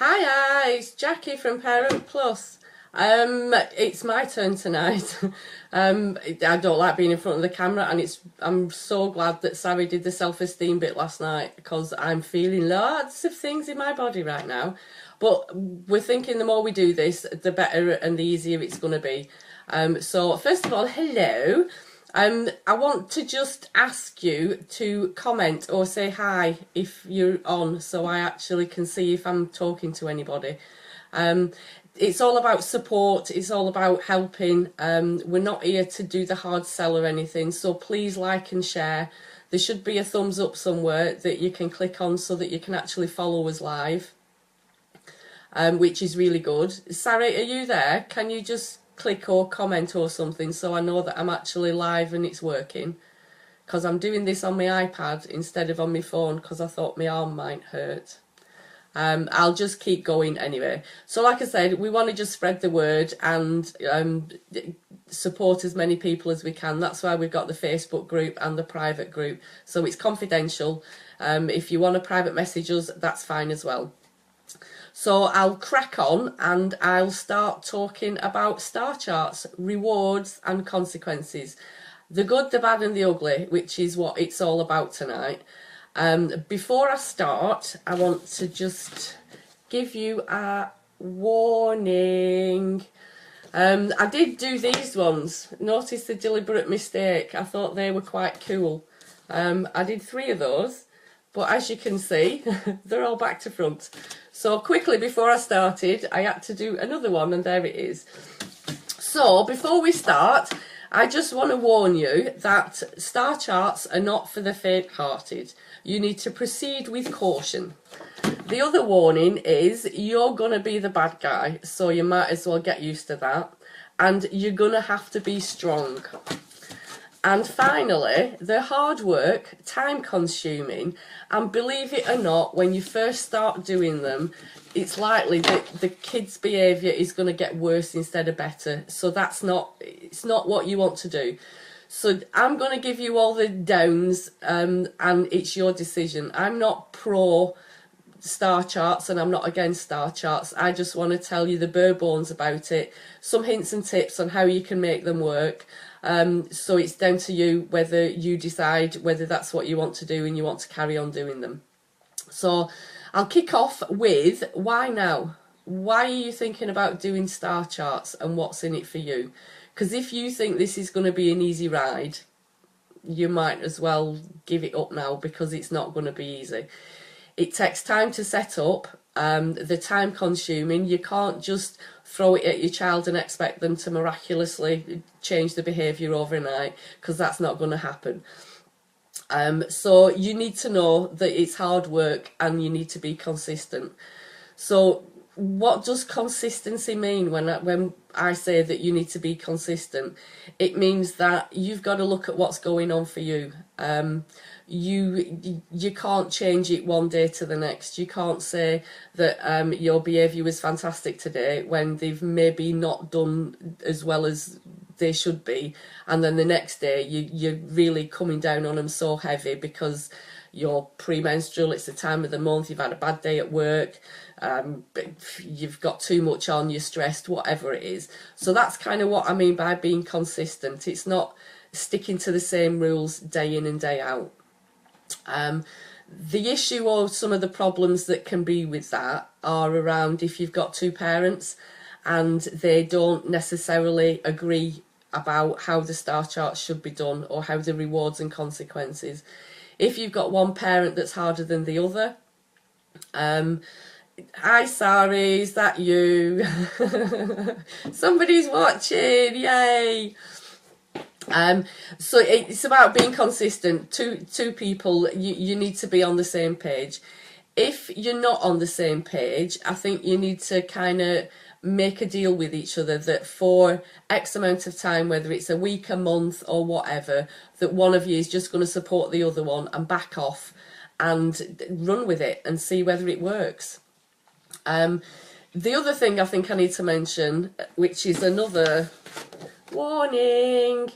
Hiya, it's Jackie from Parent Plus. It's my turn tonight. I don't like being in front of the camera, and I'm so glad that Sari did the self-esteem bit last night because I'm feeling lots of things in my body right now. But we're thinking the more we do this, the better and the easier it's going to be. So first of all, hello. I want to just ask you to comment or say hi if you're on, so I actually can see if I'm talking to anybody. It's all about support, it's all about helping. We're not here to do the hard sell or anything, so please like and share. There should be a thumbs up somewhere that you can click on so that you can actually follow us live, which is really good. Sari, are you there? Can you just click or comment or something so I know that I'm actually live and it's working? Because I'm doing this on my iPad instead of on my phone because I thought my arm might hurt. I'll just keep going anyway. So like I said, we want to just spread the word and support as many people as we can. That's why we've got the Facebook group and the private group. So it's confidential. If you want to private message us, that's fine as well. So I'll crack on and I'll start talking about star charts, rewards and consequences. The good, the bad and the ugly, which is what it's all about tonight. Before I start, I want to just give you a warning. I did do these ones. Notice the deliberate mistake. I thought they were quite cool. I did 3 of those, but as you can see, they're all back to front. So quickly before I started, I had to do another one, and there it is. So before we start, I just want to warn you that star charts are not for the faint-hearted. You need to proceed with caution. The other warning is you're going to be the bad guy, so you might as well get used to that. And you're going to have to be strong. And finally, they're hard work, time consuming, and believe it or not, when you first start doing them, it's likely that the kids' behaviour is going to get worse instead of better. So it's not what you want to do. So I'm going to give you all the downs, and it's your decision. I'm not pro star charts and I'm not against star charts. I just want to tell you the bare bones about it, some hints and tips on how you can make them work. So it's down to you whether you decide whether that's what you want to do and you want to carry on doing them. So I'll kick off with why now? Why are you thinking about doing star charts and what's in it for you? Because if you think this is going to be an easy ride, you might as well give it up now because it's not going to be easy. It takes time to set up, the time consuming. You can't just throw it at your child and expect them to miraculously change the behaviour overnight, because that's not going to happen. So you need to know that it's hard work and you need to be consistent. So what does consistency mean when I say that you need to be consistent? It means that you've got to look at what's going on for you. You can't change it one day to the next. You can't say that your behaviour was fantastic today when they've maybe not done as well as they should be, and then the next day you're really coming down on them so heavy because you're premenstrual, it's the time of the month, you've had a bad day at work, you've got too much on, you're stressed, whatever it is. So that's kind of what I mean by being consistent. It's not sticking to the same rules day in and day out. The issue or some of the problems that can be with that are around if you've got 2 parents and they don't necessarily agree about how the star chart should be done or how the rewards and consequences. If you've got one parent that's harder than the other, hi Sari, is that you? Somebody's watching, yay! So it's about being consistent. Two people, you need to be on the same page. If you're not on the same page, I think you need to kind of make a deal with each other that for X amount of time, whether it's a week, a month or whatever, that one of you is just going to support the other one and back off and run with it and see whether it works. The other thing I think I need to mention, which is another warning,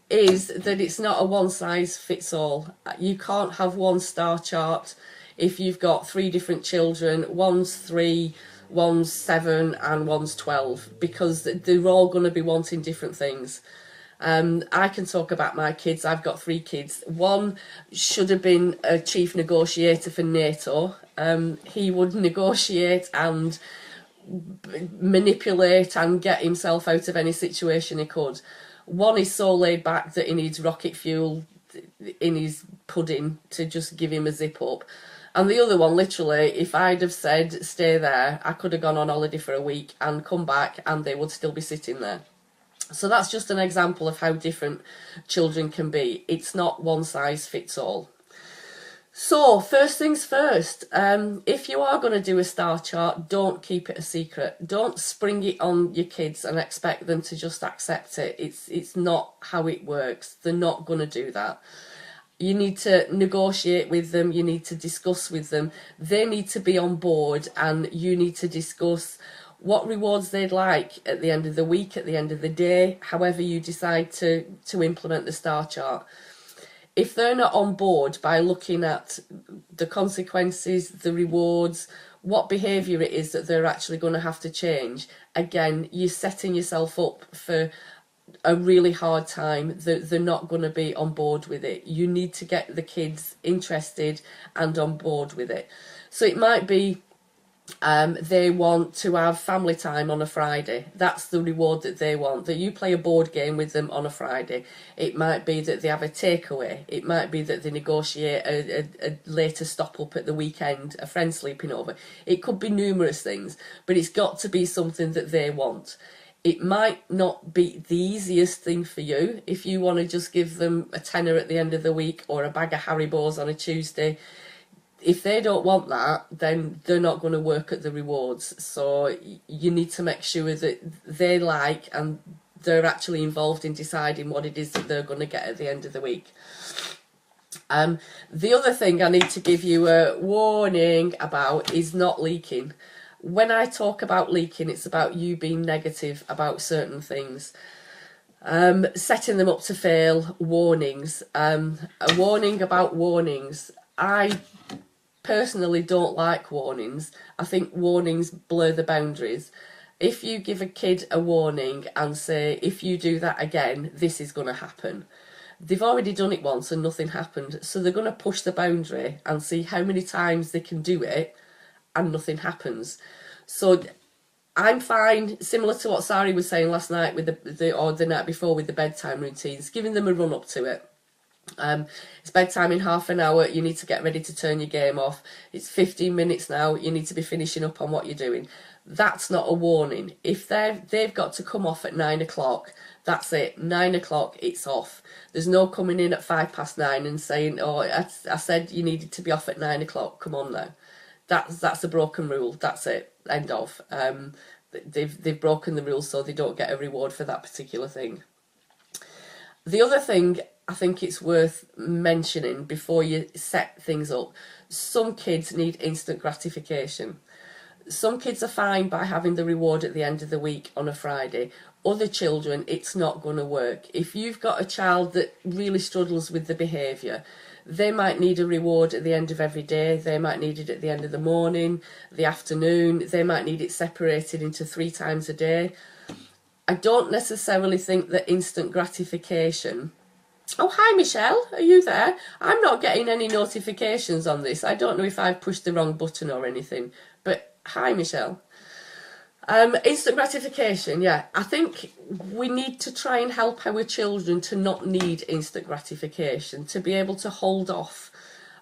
is that it's not a one size fits all. You can't have one star chart. if you've got 3 different children, one's 3, one's 7 and one's 12, because they're all going to be wanting different things. I can talk about my kids. I've got 3 kids. One should have been a chief negotiator for NATO. He would negotiate and manipulate and get himself out of any situation he could. One is so laid back that he needs rocket fuel in his pudding to just give him a zip up. And the other one, literally, if I'd have said stay there, I could have gone on holiday for a week and come back and they would still be sitting there. So that's just an example of how different children can be. It's not one size fits all. So first things first, if you are going to do a star chart, don't keep it a secret. Don't spring it on your kids and expect them to just accept it. It's not how it works. They're not going to do that. You need to negotiate with them. You need to discuss with them. They need to be on board, and you need to discuss what rewards they'd like at the end of the week, at the end of the day, however you decide to implement the star chart. If they're not on board by looking at the consequences, the rewards, what behaviour it is that they're actually going to have to change, again, you're setting yourself up for a really hard time. They're not going to be on board with it. You need to get the kids interested and on board with it. So it might be they want to have family time on a Friday. That's the reward that they want, that you play a board game with them on a Friday. It might be that they have a takeaway. It might be that they negotiate a later stop up at the weekend, a friend sleeping over. It could be numerous things, but it's got to be something that they want. It might not be the easiest thing for you. If you want to just give them a tenner at the end of the week or a bag of Haribos on a Tuesday, if they don't want that, then they're not going to work at the rewards. So you need to make sure that they like and they're actually involved in deciding what it is that they're going to get at the end of the week. The other thing I need to give you a warning about is not leaking. When I talk about leaking, it's about you being negative about certain things. Setting them up to fail, warnings. A warning about warnings. I personally don't like warnings. I think warnings blur the boundaries. If you give a kid a warning and say, if you do that again, this is going to happen, they've already done it once and nothing happened. So they're going to push the boundary and see how many times they can do it and nothing happens. So I'm fine, similar to what Sari was saying last night with the night before with the bedtime routines, giving them a run up to it. It's bedtime in half an hour, you need to get ready to turn your game off. It's 15 minutes now, you need to be finishing up on what you're doing. That's not a warning. If they've got to come off at 9 o'clock, that's it. 9 o'clock, it's off. There's no coming in at 9:05 and saying, oh, I said you needed to be off at 9 o'clock, come on now. That's a broken rule, that's it, end of. They've broken the rules, so they don't get a reward for that particular thing. The other thing I think it's worth mentioning before you set things up, some kids need instant gratification. Some kids are fine by having the reward at the end of the week on a Friday. Other children, it's not going to work. If you've got a child that really struggles with the behaviour, they might need a reward at the end of every day. They might need it at the end of the morning, the afternoon. They might need it separated into 3 times a day. I don't necessarily think that instant gratification... Oh, hi, Michelle. Are you there? I'm not getting any notifications on this. I don't know if I've pushed the wrong button or anything. But hi, Michelle. Instant gratification, yeah. I think we need to try and help our children to not need instant gratification, to be able to hold off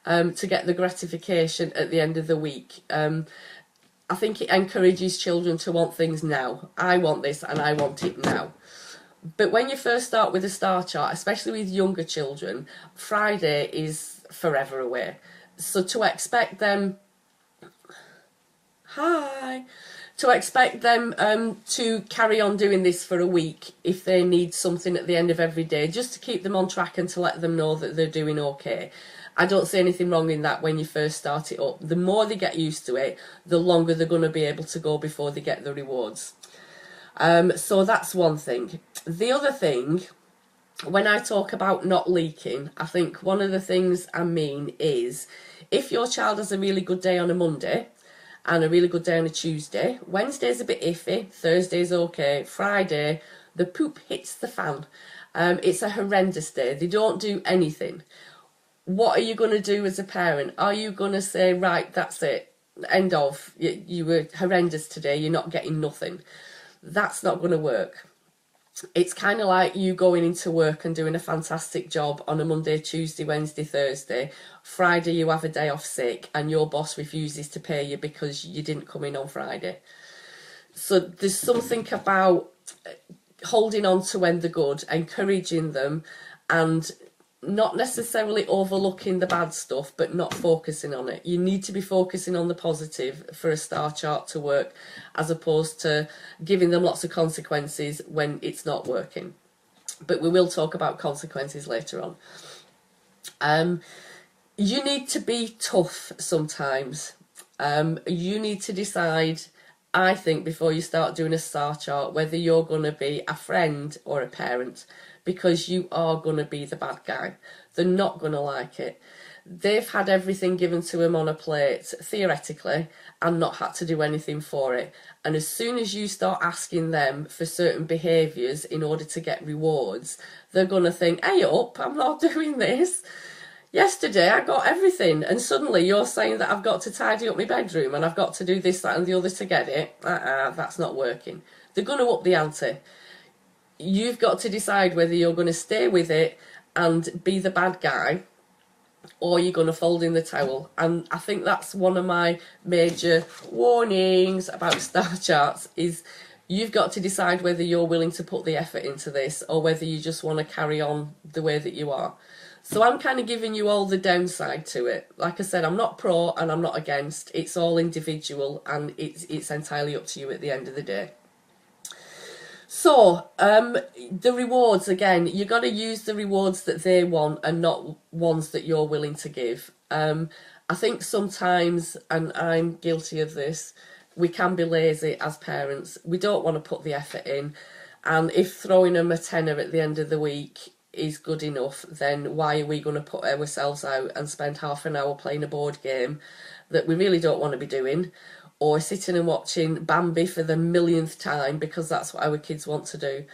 to get the gratification at the end of the week. I think it encourages children to want things now. I want this and I want it now. But when you first start with a star chart, especially with younger children, Friday is forever away. So to expect them... Hi! To expect them to carry on doing this for a week if they need something at the end of every day, just to keep them on track and to let them know that they're doing okay. I don't see anything wrong in that when you first start it up. The more they get used to it, the longer they're going to be able to go before they get the rewards. So that's one thing. The other thing when I talk about not leaking, I think one of the things I mean is if your child has a really good day on a Monday and a really good day on a Tuesday, Wednesday's a bit iffy, Thursday's okay, Friday, the poop hits the fan. It's a horrendous day. They don't do anything. What are you going to do as a parent? Are you going to say, right, that's it, end of, you were horrendous today, you're not getting nothing? That's not going to work. It's kind of like you going into work and doing a fantastic job on a Monday, Tuesday, Wednesday, Thursday. Friday you have a day off sick and your boss refuses to pay you because you didn't come in on Friday. So there's something about holding on to when they're good, encouraging them, and not necessarily overlooking the bad stuff, but not focusing on it. You need to be focusing on the positive for a star chart to work, as opposed to giving them lots of consequences when it's not working. But we will talk about consequences later on. You need to be tough sometimes. You need to decide, I think, before you start doing a star chart, whether you're going to be a friend or a parent, because you are going to be the bad guy. They're not going to like it. They've had everything given to them on a plate, theoretically, and not had to do anything for it. And as soon as you start asking them for certain behaviours in order to get rewards, they're going to think, hey up, I'm not doing this. Yesterday I got everything, and suddenly you're saying that I've got to tidy up my bedroom and I've got to do this, that and the other to get it. That's not working. They're going to up the ante. You've got to decide whether you're going to stay with it and be the bad guy, or you're going to fold in the towel. And I think that's one of my major warnings about star charts, is you've got to decide whether you're willing to put the effort into this, or whether you just want to carry on the way that you are. So I'm kind of giving you all the downside to it. Like I said, I'm not pro and I'm not against. It's all individual, and it's entirely up to you at the end of the day. So, the rewards, again, you got to use the rewards that they want and not ones that you're willing to give. I think sometimes, and I'm guilty of this, we can be lazy as parents. We don't want to put the effort in. And if throwing them a tenner at the end of the week is good enough, then why are we going to put ourselves out and spend half an hour playing a board game that we really don't want to be doing? Or sitting and watching Bambi for the millionth time because that's what our kids want to do.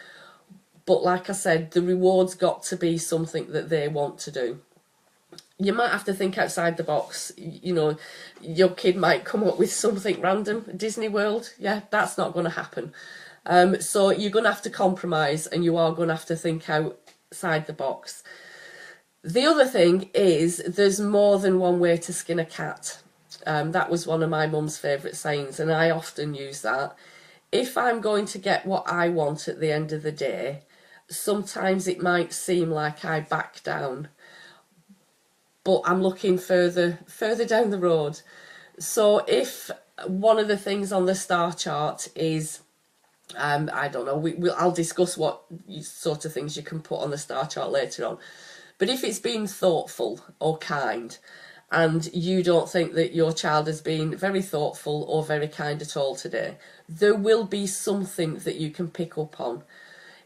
But like I said, the reward's got to be something that they want to do. You might have to think outside the box. You know, your kid might come up with something random. Disney World, yeah, that's not going to happen. So you're going to have to compromise, and you are going to have to think outside the box. The other thing is, there's more than one way to skin a cat. That was one of my mum's favourite sayings, and I often use that. If I'm going to get what I want at the end of the day, sometimes it might seem like I back down, but I'm looking further down the road. So if one of the things on the star chart is, I don't know, I'll discuss what sort of things you can put on the star chart later on, but if it's being thoughtful or kind, and you don't think that your child has been very thoughtful or very kind at all today, there will be something that you can pick up on.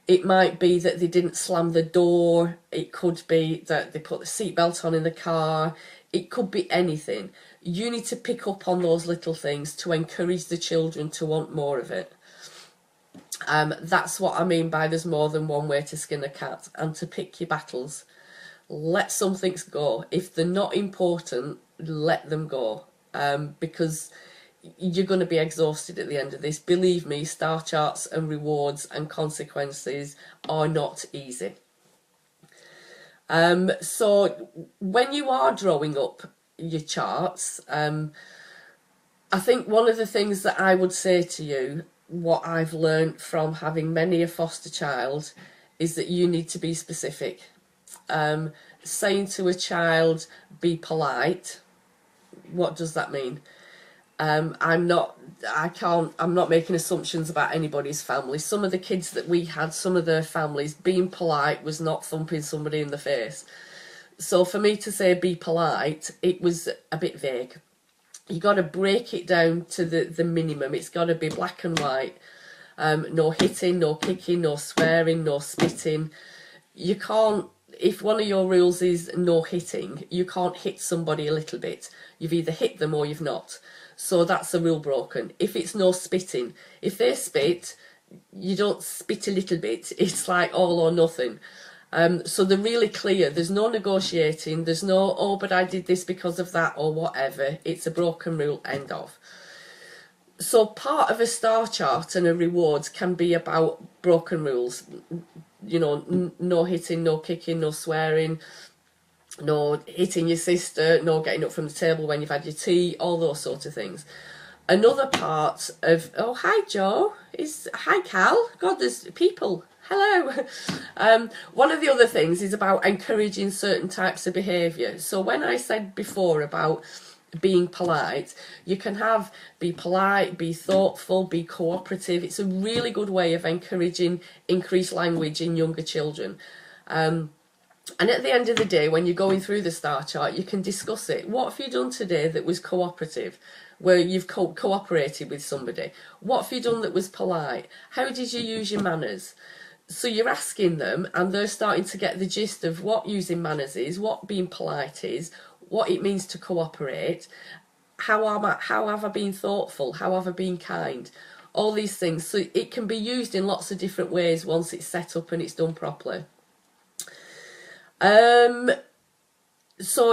It might be that they didn't slam the door. It could be that they put the seatbelt on in the car. It could be anything. You need to pick up on those little things to encourage the children to want more of it. That's what I mean by there's more than one way to skin a cat, and to pick your battles. Let some things go. If they're not important, let them go, because you're going to be exhausted at the end of this. Believe me, star charts and rewards and consequences are not easy. So when you are drawing up your charts, I think one of the things that I would say to you, what I've learned from having many a foster child, is that you need to be specific. Saying to a child, be polite, what does that mean? I'm not making assumptions about anybody's family. Some of the kids that we had, some of their families, being polite was not thumping somebody in the face. So for me to say be polite, it was a bit vague. You got to break it down to the minimum. It's got to be black and white. No hitting, no kicking, no swearing, no spitting. you can't, if one of your rules is no hitting, you can't hit somebody a little bit. You've either hit them or you've not. So that's a rule broken. If it's no spitting, if they spit, you don't spit a little bit. It's like all or nothing. So they're really clear. There's no negotiating. There's no, oh, but I did this because of that or whatever. It's a broken rule, end of. So part of a star chart and a reward can be about broken rules. You know, no hitting, no kicking, no swearing, no hitting your sister, no getting up from the table when you've had your tea, all those sort of things. Another part of, oh, hi Joe, hi Cal, God, there's people, hello. One of the other things is about encouraging certain types of behaviour. So when I said before about being polite, you can have be polite, be thoughtful, be cooperative. It's a really good way of encouraging increased language in younger children. And at the end of the day, when you're going through the star chart, you can discuss it. What have you done today that was cooperative, where you've cooperated with somebody? What have you done that was polite? How did you use your manners? So you're asking them, and they're starting to get the gist of what using manners is, what being polite is, what it means to cooperate, how have I been thoughtful, how have I been kind, all these things. So it can be used in lots of different ways once it's set up and it's done properly. So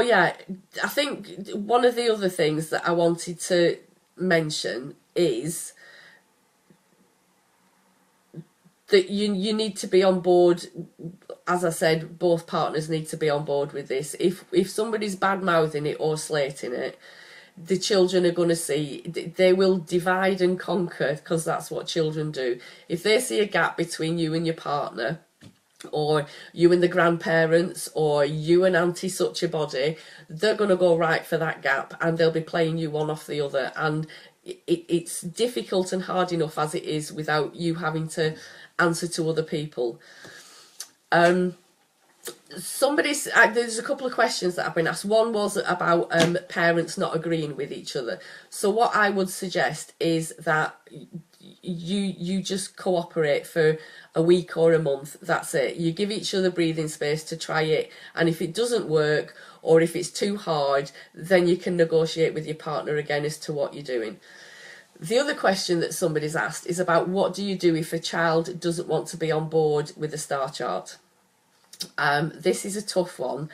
yeah, I think one of the other things that I wanted to mention is that you need to be on board. As I said, both partners need to be on board with this. If somebody's bad mouthing it or slating it, the children are going to see, they will divide and conquer, because that's what children do. If they see a gap between you and your partner, or you and the grandparents, or you and auntie such a body, they're going to go right for that gap, and they'll be playing you one off the other. And it's difficult and hard enough as it is without you having to answer to other people. There's a couple of questions that have been asked. One was about parents not agreeing with each other. So what I would suggest is that you just cooperate for a week or a month. That's it. You give each other breathing space to try it, and if it doesn't work or if it's too hard, then you can negotiate with your partner again as to what you're doing. The other question that somebody's asked is about what do you do if a child doesn't want to be on board with the star chart. This is a tough one,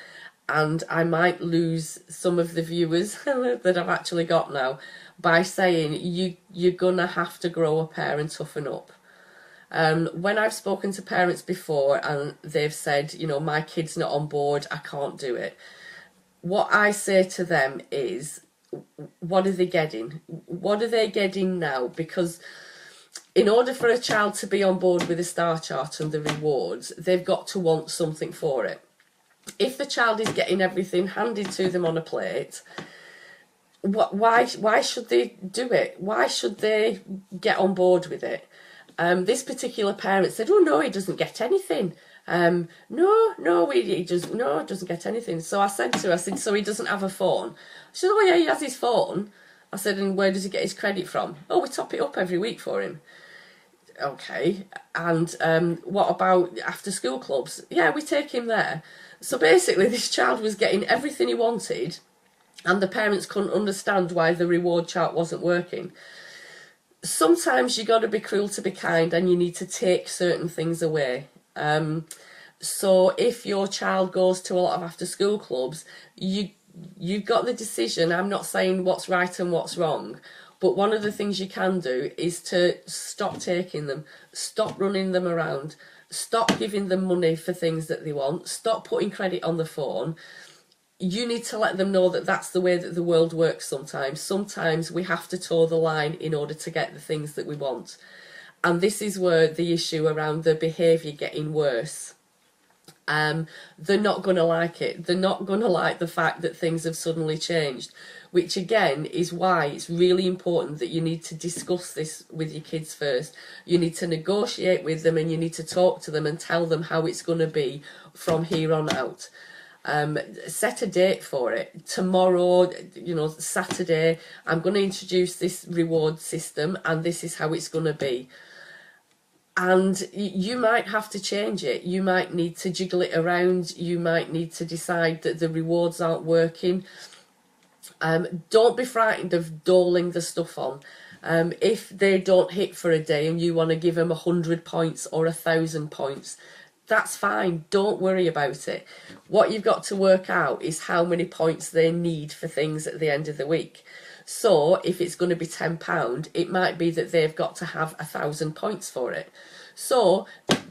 and I might lose some of the viewers that I've actually got now by saying you're gonna have to grow a pair and toughen up. When I've spoken to parents before and they've said, you know, my kid's not on board, I can't do it, what I say to them is, what are they getting? What are they getting now? Because in order for a child to be on board with the star chart and the rewards, they've got to want something for it. If the child is getting everything handed to them on a plate, why should they do it? Why should they get on board with it? This particular parent said, oh no, he doesn't get anything. He doesn't get anything. So I said to her, so he doesn't have a phone? She said, oh yeah, he has his phone. I said, and where does he get his credit from? Oh, we top it up every week for him. Okay, and what about after school clubs? Yeah, we take him there. So basically this child was getting everything he wanted, and the parents couldn't understand why the reward chart wasn't working. Sometimes you got to be cruel to be kind, and you need to take certain things away. So if your child goes to a lot of after school clubs, you've got the decision. I'm not saying what's right and what's wrong, but one of the things you can do is to stop taking them, stop running them around, stop giving them money for things that they want, stop putting credit on the phone. You need to let them know that that's the way that the world works sometimes. Sometimes we have to toe the line in order to get the things that we want. And this is where the issue around the behaviour getting worse. They're not going to like it. They're not going to like the fact that things have suddenly changed, which again is why it's really important that you need to discuss this with your kids first. You need to negotiate with them, and you need to talk to them and tell them how it's going to be from here on out. Set a date for it. Tomorrow, Saturday, I'm going to introduce this reward system, and this is how it's going to be. And you might have to change it. You might need to jiggle it around. You might need to decide that the rewards aren't working. Don't be frightened of doling the stuff on. If they don't hit for a day and you want to give them 100 points or 1,000 points, that's fine. Don't worry about it. What you've got to work out is how many points they need for things at the end of the week. So if it's going to be £10, it might be that they've got to have 1,000 points for it. So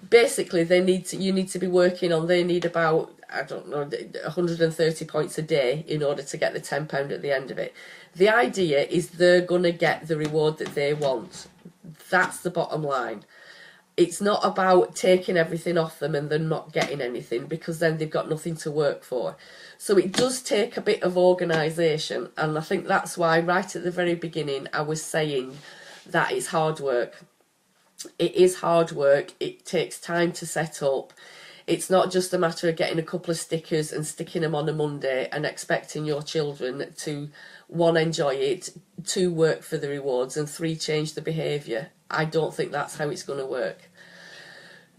basically, you need to be working on. They need about, I don't know, 130 points a day in order to get the £10 at the end of it. The idea is they're going to get the reward that they want. That's the bottom line. It's not about taking everything off them and they're not getting anything, because then they've got nothing to work for. So it does take a bit of organisation, and I think that's why right at the very beginning I was saying that it's hard work. It is hard work. It takes time to set up. It's not just a matter of getting a couple of stickers and sticking them on a Monday and expecting your children to, 1, enjoy it, 2, work for the rewards, and 3, change the behaviour. I don't think that's how it's going to work.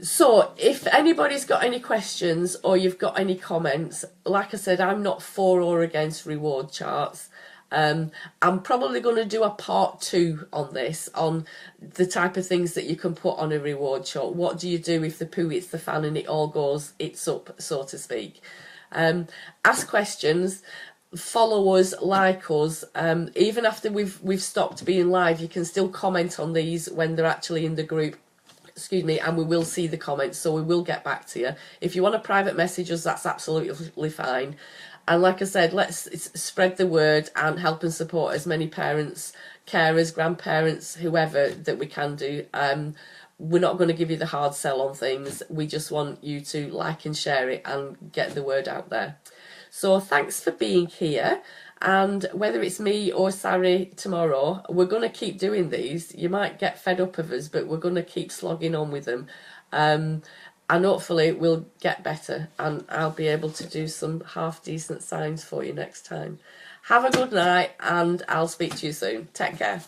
So if anybody's got any questions or you've got any comments, like I said, I'm not for or against reward charts. I'm probably going to do a part 2 on this, on the type of things that you can put on a reward chart. What do you do if the poo hits the fan and it all goes, it's up, so to speak? Ask questions, follow us, like us. Even after we've stopped being live, you can still comment on these when they're actually in the group. Excuse me, and we will see the comments, so we will get back to you. If you want to private message us, that's absolutely fine. And like I said, let's spread the word and help and support as many parents, carers, grandparents, whoever that we can do. We're not going to give you the hard sell on things. We just want you to like and share it and get the word out there. So thanks for being here. And whether it's me or Sari tomorrow, we're going to keep doing these. You might get fed up of us, but we're going to keep slogging on with them. And hopefully we'll get better and I'll be able to do some half decent signs for you next time. Have a good night and I'll speak to you soon. Take care.